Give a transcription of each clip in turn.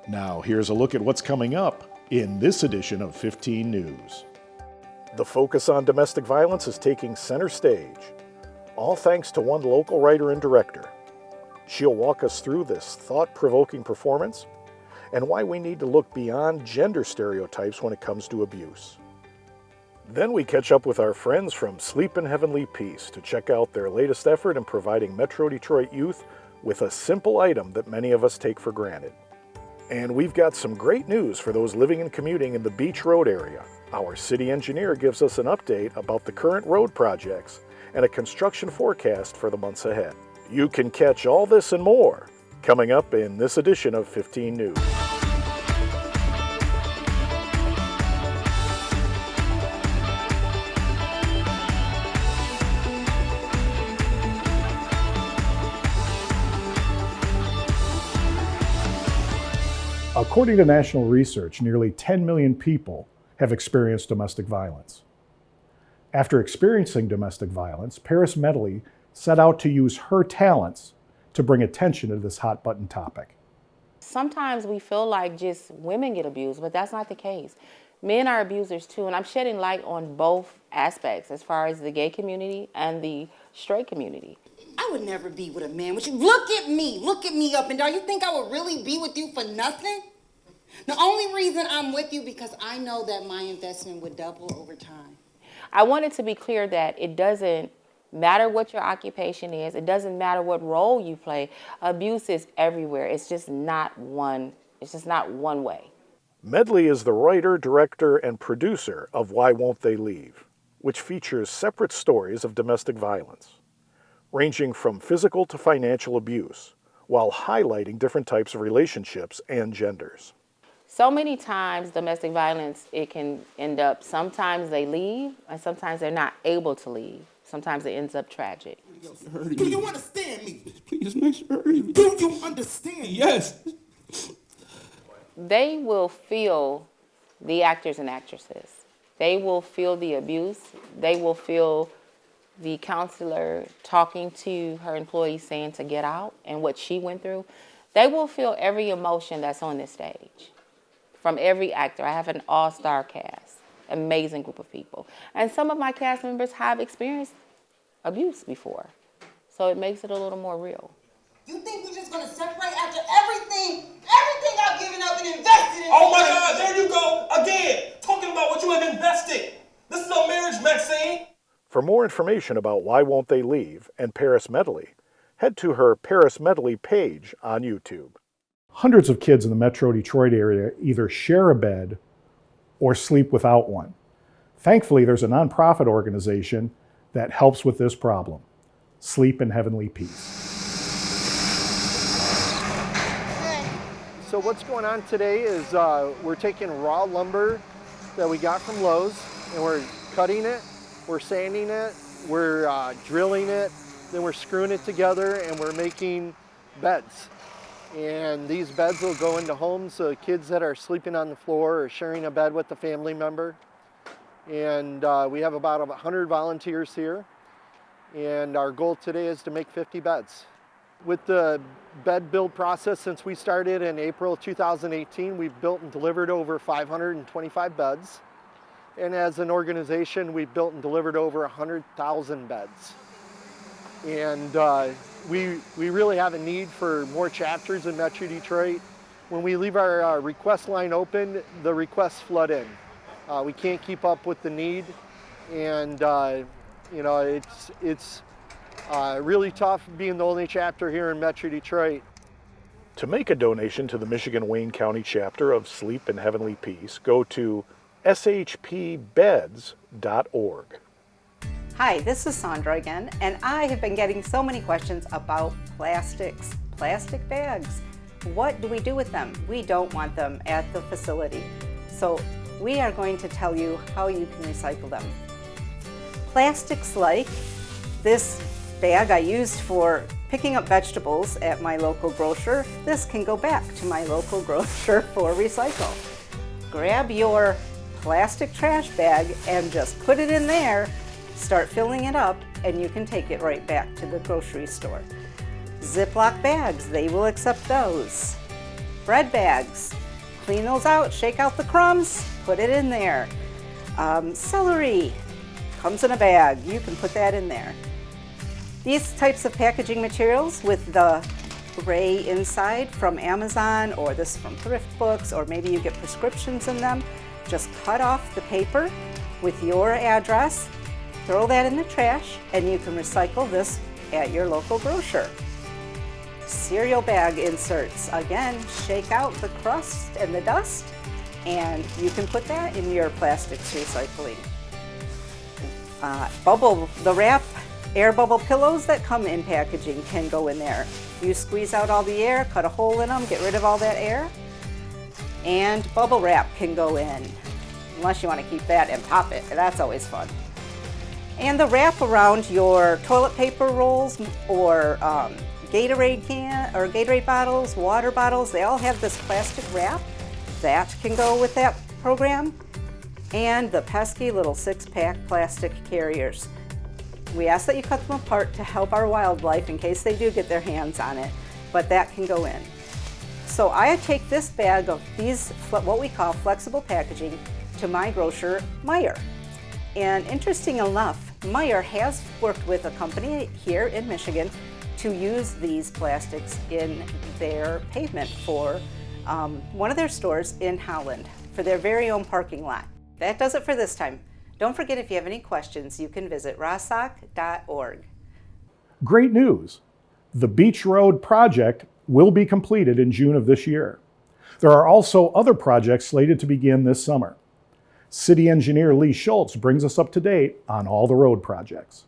Now, here's a look at what's coming up in this edition of 15 News. The focus on domestic violence is taking center stage, all thanks to one local writer and director. She'll walk us through this thought-provoking performance and why we need to look beyond gender stereotypes when it comes to abuse. Then we catch up with our friends from Sleep in Heavenly Peace to check out their latest effort in providing Metro Detroit youth with a simple item that many of us take for granted. And we've got some great news for those living and commuting in the Beach Road area. Our city engineer gives us an update about the current road projects and a construction forecast for the months ahead. You can catch all this and more coming up in this edition of 15 News. According to national research, nearly 10 million people have experienced domestic violence. After experiencing domestic violence, Paris Medley set out to use her talents to bring attention to this hot-button topic. Sometimes we feel like just women get abused, but that's not the case. Men are abusers too, and I'm shedding light on both aspects as far as the gay community and the straight community. I would never be with a man with you. Look at me up and down. You think I would really be with you for nothing? The only reason I'm with you because I know that my investment would double over time. I wanted to be clear that it doesn't matter what your occupation is. It doesn't matter what role you play. Abuse is everywhere. It's just not one way. Medley is the writer, director, and producer of Why Won't They Leave, which features separate stories of domestic violence, ranging from physical to financial abuse, while highlighting different types of relationships and genders. So many times domestic violence, it can end up, sometimes they leave and sometimes they're not able to leave. Sometimes it ends up tragic. Do you understand me? Please make sure. Do you understand? Yes. They will feel the actors and actresses. They will feel the abuse. They will feel the counselor talking to her employees saying to get out and what she went through. They will feel every emotion that's on this stage from every actor. I have an all-star cast, amazing group of people. And some of my cast members have experienced abuse before, so it makes it a little more real. You think we're just gonna separate after everything I've given up and invested in? Oh my God, there you go, again, talking about what you have invested. This is a marriage, Maxine. For more information about Why Won't They Leave and Paris Medley, head to her Paris Medley page on YouTube. Hundreds of kids in the Metro Detroit area either share a bed or sleep without one. Thankfully, there's a nonprofit organization that helps with this problem, Sleep in Heavenly Peace. So what's going on today is we're taking raw lumber that we got from Lowe's and we're cutting it, we're sanding it, we're drilling it, then we're screwing it together and we're making beds. And these beds will go into homes of kids that are sleeping on the floor or sharing a bed with a family member. And we have about 100 volunteers here. And our goal today is to make 50 beds. With the bed build process since we started in April 2018, we've built and delivered over 525 beds. And as an organization, we've built and delivered over 100,000 beds. And we really have a need for more chapters in Metro Detroit. When we leave our request line open, the requests flood in. We can't keep up with the need, and you know, it's really tough being the only chapter here in Metro Detroit. To make a donation to the Michigan Wayne County chapter of Sleep in Heavenly Peace, go to shpbeds.org. Hi, this is Sandra again, and I have been getting so many questions about plastic bags. What do we do with them? We don't want them at the facility. So we are going to tell you how you can recycle them. Plastics like this bag I used for picking up vegetables at my local grocer, this can go back to my local grocer for recycle. Grab your plastic trash bag and just put it in there. Start filling it up and you can take it right back to the grocery store. Ziploc bags, they will accept those. bread bags. Clean those out, shake out the crumbs, put it in there. Celery comes in a bag. You can put that in there. These types of packaging materials with the gray inside from Amazon, or this from thrift books, or maybe you get prescriptions in them, just cut off the paper with your address, throw that in the trash, and you can recycle this at your local grocer. Cereal bag inserts, again, shake out the crust and the dust, and you can put that in your plastics recycling. The wrap, air bubble pillows that come in packaging can go in there. You squeeze out all the air, cut a hole in them, get rid of all that air, and bubble wrap can go in, unless you want to keep that and pop it. That's always fun. And the wrap around your toilet paper rolls or Gatorade can or Gatorade bottles, water bottles, they all have this plastic wrap. That can go with that program. And the pesky little 6-pack plastic carriers. We ask that you cut them apart to help our wildlife in case they do get their hands on it, but that can go in. So I take this bag of these, what we call flexible packaging, to my grocer, Meijer. And interesting enough, Meijer has worked with a company here in Michigan to use these plastics in their pavement for one of their stores in Holland for their very own parking lot. That does it for this time. Don't forget, if you have any questions, you can visit rosoc.org. Great news! The Beach Road project will be completed in June of this year. There are also other projects slated to begin this summer. City Engineer Lee Schultz brings us up to date on all the road projects.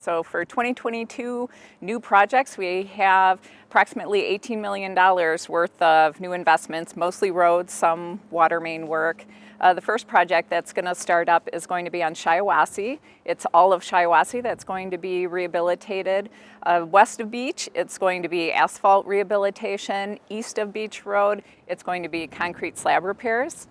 So for 2022 new projects, we have approximately $18 million worth of new investments, mostly roads, some water main work. The first project that's going to start up is going to be on Shiawassee. It's all of Shiawassee that's going to be rehabilitated. West of Beach, it's going to be asphalt rehabilitation. East of Beach Road, it's going to be concrete slab repairs.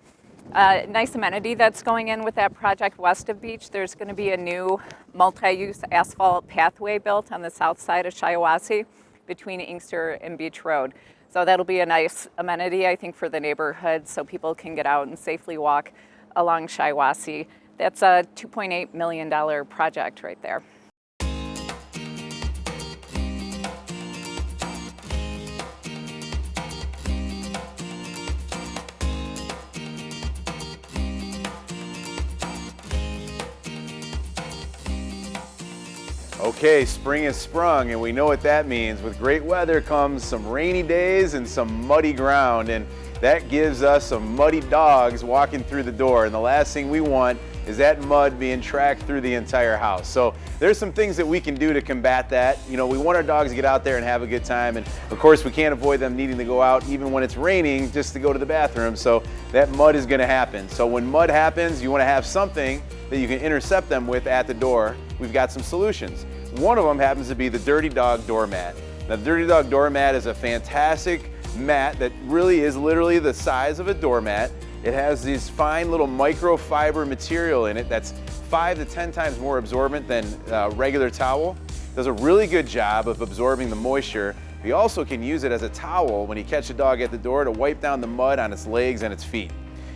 Nice amenity that's going in with that project west of Beach. There's going to be a new multi-use asphalt pathway built on the south side of Shiawassee between Inkster and Beach Road. So that'll be a nice amenity, I think, for the neighborhood so people can get out and safely walk along Shiawassee. That's a $2.8 million project right there. Okay, spring has sprung, and we know what that means. With great weather comes some rainy days and some muddy ground, and that gives us some muddy dogs walking through the door. And the last thing we want is that mud being tracked through the entire house. So there's some things that we can do to combat that. You know, we want our dogs to get out there and have a good time, and of course we can't avoid them needing to go out even when it's raining just to go to the bathroom. So that mud is going to happen. So when mud happens, you want to have something that you can intercept them with at the door. We've got some solutions. One of them happens to be the Dirty Dog doormat. Now, the Dirty Dog doormat is a fantastic mat that really is literally the size of a doormat. It has these fine little microfiber material in it that's 5 to 10 times more absorbent than regular towel. It does a really good job of absorbing the moisture. You also can use it as a towel when you catch a dog at the door to wipe down the mud on its legs and its feet.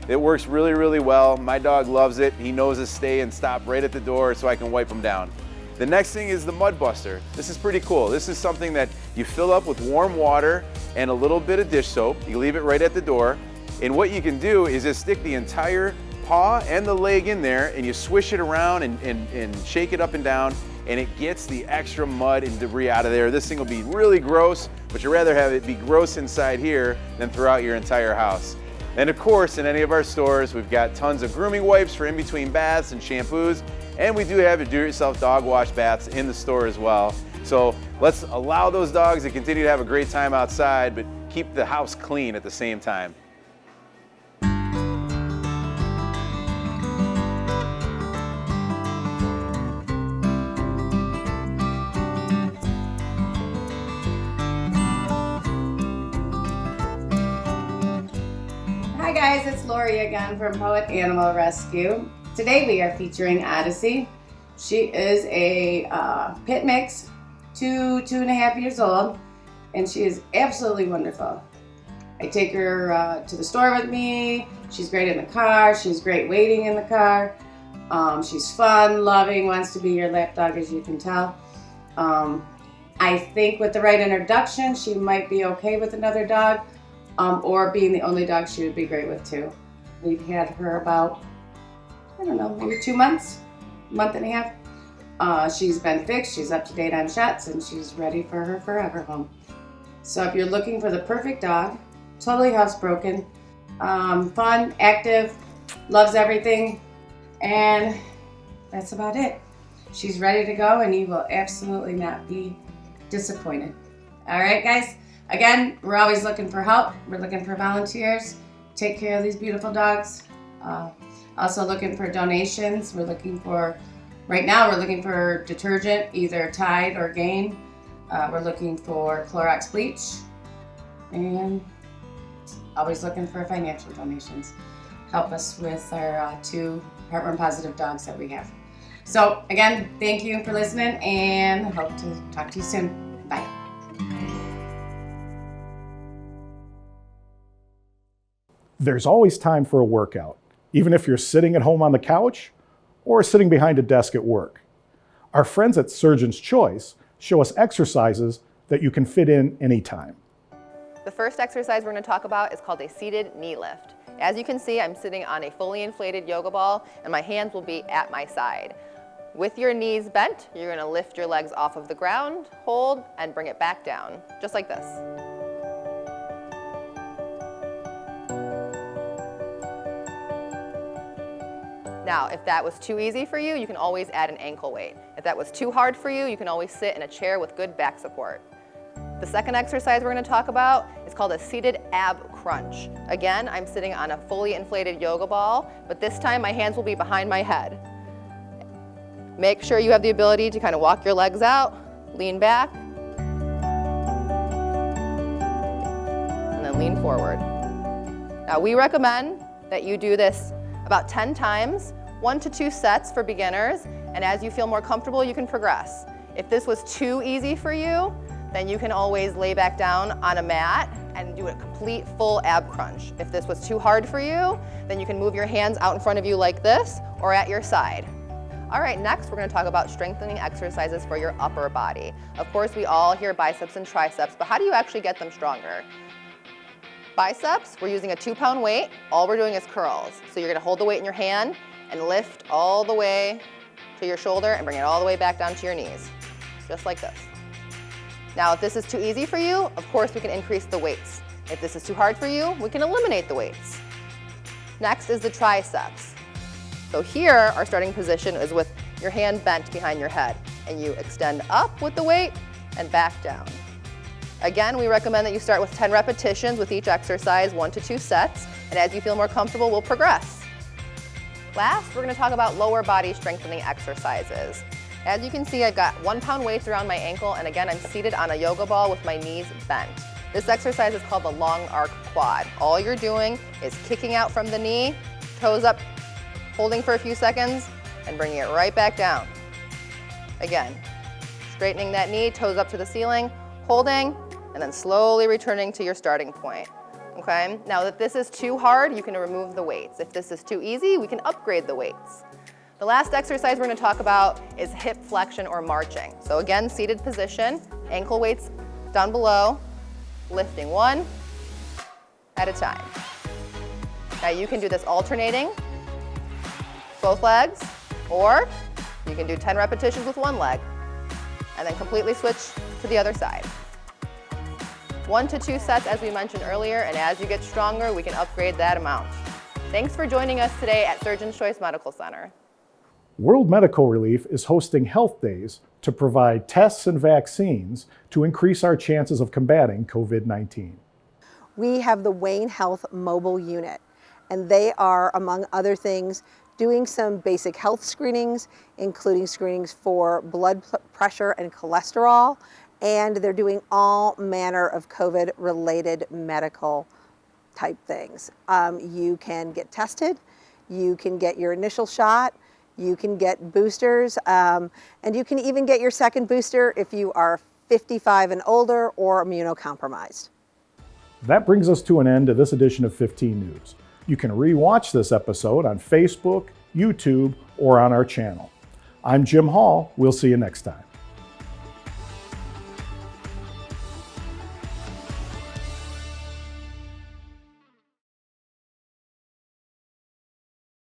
It works really, really well. My dog loves it. He knows to stay and stop right at the door so I can wipe him down. The next thing is the Mud Buster. This is pretty cool. This is something that you fill up with warm water and a little bit of dish soap. You leave it right at the door. And what you can do is just stick the entire paw and the leg in there, and you swish it around and shake it up and down, and it gets the extra mud and debris out of there. This thing will be really gross, but you'd rather have it be gross inside here than throughout your entire house. And of course, in any of our stores, we've got tons of grooming wipes for in between baths and shampoos. And we do have your do-it-yourself dog wash baths in the store as well. So let's allow those dogs to continue to have a great time outside, but keep the house clean at the same time. Hi guys, it's Lori again from Poet Animal Rescue. Today we are featuring Odyssey. She is a pit mix, 2.5 years old, and she is absolutely wonderful. I take her to the store with me. She's great in the car. She's great waiting in the car. She's fun, loving, wants to be your lap dog, as you can tell. I think with the right introduction, she might be okay with another dog, or being the only dog she would be great with too. We've had her about, I don't know, maybe 2 months, month and a half. She's been fixed, she's up to date on shots, and she's ready for her forever home. So if you're looking for the perfect dog, totally housebroken, fun, active, loves everything, and that's about it. She's ready to go, and you will absolutely not be disappointed. All right, guys. Again, we're always looking for help. We're looking for volunteers. Take care of these beautiful dogs. Also looking for donations. Right now we're looking for detergent, either Tide or Gain. We're looking for Clorox bleach, and always looking for financial donations. Help us with our 2 heartworm positive dogs that we have. So again, thank you for listening, and I hope to talk to you soon. Bye. There's always time for a workout, even if you're sitting at home on the couch or sitting behind a desk at work. Our friends at Surgeon's Choice show us exercises that you can fit in anytime. The first exercise we're going to talk about is called a seated knee lift. As you can see, I'm sitting on a fully inflated yoga ball, and my hands will be at my side. With your knees bent, you're going to lift your legs off of the ground, hold, and bring it back down, just like this. Now, if that was too easy for you, you can always add an ankle weight. If that was too hard for you, you can always sit in a chair with good back support. The second exercise we're going to talk about is called a seated ab crunch. Again, I'm sitting on a fully inflated yoga ball, but this time my hands will be behind my head. Make sure you have the ability to kind of walk your legs out, lean back, and then lean forward. Now, we recommend that you do this about 10 times, 1 to 2 sets for beginners, and as you feel more comfortable, you can progress. If this was too easy for you, then you can always lay back down on a mat and do a complete full ab crunch. If this was too hard for you, then you can move your hands out in front of you like this or at your side. All right, next we're going to talk about strengthening exercises for your upper body. Of course, we all hear biceps and triceps, but how do you actually get them stronger? Biceps, we're using a 2-pound weight. All we're doing is curls. So you're going to hold the weight in your hand and lift all the way to your shoulder and bring it all the way back down to your knees, just like this. Now, if this is too easy for you, of course we can increase the weights. If this is too hard for you, we can eliminate the weights. Next is the triceps. So here, our starting position is with your hand bent behind your head, and you extend up with the weight and back down. Again, we recommend that you start with 10 repetitions with each exercise, 1 to 2 sets, and as you feel more comfortable, we'll progress. Last, we're going to talk about lower body strengthening exercises. As you can see, I've got 1-pound weights around my ankle, and again, I'm seated on a yoga ball with my knees bent. This exercise is called the long arc quad. All you're doing is kicking out from the knee, toes up, holding for a few seconds, and bringing it right back down. Again, straightening that knee, toes up to the ceiling, holding, and then slowly returning to your starting point. Okay? Now, if this is too hard, you can remove the weights. If this is too easy, we can upgrade the weights. The last exercise we're going to talk about is hip flexion or marching. So again, seated position, ankle weights down below, lifting 1 at a time. Now you can do this alternating, both legs, or you can do 10 repetitions with 1 leg, and then completely switch to the other side. 1 to 2 sets, as we mentioned earlier, and as you get stronger, we can upgrade that amount. Thanks for joining us today at Surgeon's Choice Medical Center. World Medical Relief is hosting health days to provide tests and vaccines to increase our chances of combating COVID-19. We have the Wayne Health Mobile Unit, and they are, among other things, doing some basic health screenings, including screenings for blood pressure and cholesterol, and they're doing all manner of COVID-related medical type things. You can get tested, you can get your initial shot, you can get boosters, and you can even get your second booster if you are 55 and older or immunocompromised. That brings us to an end to this edition of 15 News. You can re-watch this episode on Facebook, YouTube, or on our channel. I'm Jim Hall. We'll see you next time.